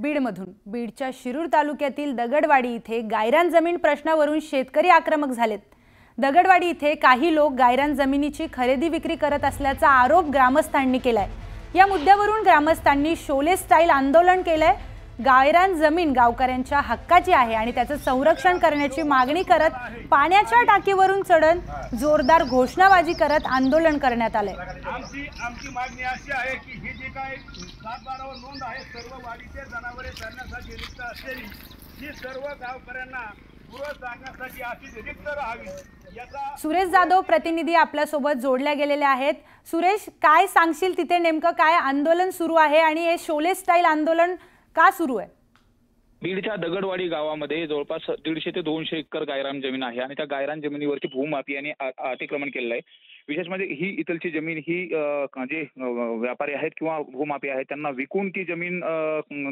बीडच्या शिरूर तालुक्यातील दगडवाडी इथे गायरान जमीन प्रश्नावरून शेतकरी आक्रमक झालेत। दगडवाडी इथे काही लोक गायरान जमिनीची खरेदी विक्री करत असल्याचा आरोप ग्रामस्थांनी केलाय। या मुद्द्यावरून ग्रामस्थांनी शोले स्टाईल आंदोलन केलंय। गायरान जमीन गावकऱ्यांच्या हक्काची आहे आणि त्याचं संरक्षण करण्याची मागणी करत पाण्याच्या टाकीवरून चढण जोरदार घोषणाबाजी करत आंदोलन करण्यात आले। आमची मागणी अशी आहे की ही जी काय 7/12 वर नोंद आहे सर्व वाडीचे जनावरे चरण्यासाठी रिक्त असलेली ही सर्व गावकऱ्यांना पुरं जाण्यासाठी अशी रिक्त राहावी। सुरेश जाधव प्रतिनिधी आपल्या सोबत जोडल्या गेलेले आहेत। सुरेश, काय सांगशील तिथे नेमकं काय आंदोलन सुरू आहे आणि हे शोले स्टाईल आंदोलन का सुरू आहे? बीडच्या दगडवाडी गावामध्ये जवळपास 150 ते 200 एकर गायरान जमीन आहे आणि त्या गायरान जमिनीवरती भूमाफियाने अतिक्रमण केलेलं आहे। विशेष म्हणजे ही इथलची जमीन ही जे व्यापारी आहेत किंवा भूमाफिया आहेत त्यांना विकून ती जमीन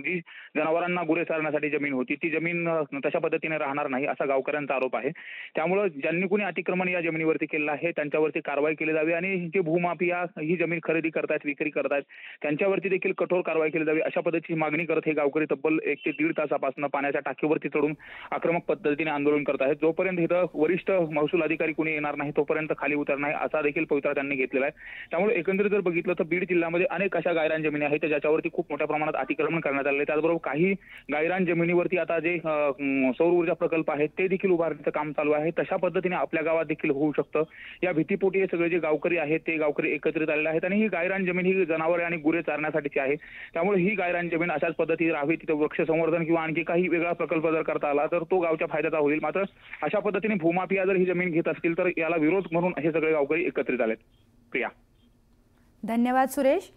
जी जनावरांना गुरे चारण्यासाठी जमीन होती ती जमीन तशा पद्धतीने राहणार नाही असा गावकऱ्यांचा आरोप आहे। त्यामुळे ज्यांनी कोणी अतिक्रमण या जमिनीवरती केलेलं आहे त्यांच्यावरती कारवाई केली जावी आणि जे भूमाफिया ही जमीन खरेदी करतात विक्री करतात त्यांच्यावरती देखील कठोर कारवाई केली जावी अशा पद्धतीची मागणी करत हे गावकरी तब्बल 1 ते 1.5 तासापासून पाण्याच्या टाकीवरती चढून आक्रमक पद्धतीने आंदोलन करत आहेत। जोपर्यंत इथं वरिष्ठ महसूल अधिकारी कोणी येणार नाही तोपर्यंत खाली उतरणार नाही असा देखील पवित्रा त्यांनी घेतलेला आहे। त्यामुळे एकंदरीत जर बघितलं तर बीड जिल्ह्यामध्ये अनेक अशा गायरान जमिनी आहेत ज्याच्यावरती खूप मोठ्या प्रमाणात अतिक्रमण करण्यात आले। त्याचबरोबर काही गायरान जमिनीवरती आता जे सौर ऊर्जा प्रकल्प आहेत ते देखील उभारण्याचं काम चालू आहे। तशा पद्धतीने आपल्या गावात देखील होऊ शकतं या भीतीपोटी हे सगळे जे गावकरी आहेत ते गावकरी एकत्रित आलेले आहेत आणि ही गायरान जमीन ही जनावरे आणि गुरे चारण्यासाठीची आहे। त्यामुळे ही गायरान जमीन अशाच पद्धतीने राहावी, तिथे वृक्ष संवर्धन किंवा आणखी काही वेगळा प्रकल्प जर करता आला तर तो गावच्या फायद्याचा होईल। मात्र अशा पद्धतीने भूमाफिया जर ही जमीन घेत असतील तर याला विरोध म्हणून हे सगळे गावकरी एकत्रित आलेत। प्रिया, धन्यवाद सुरेश।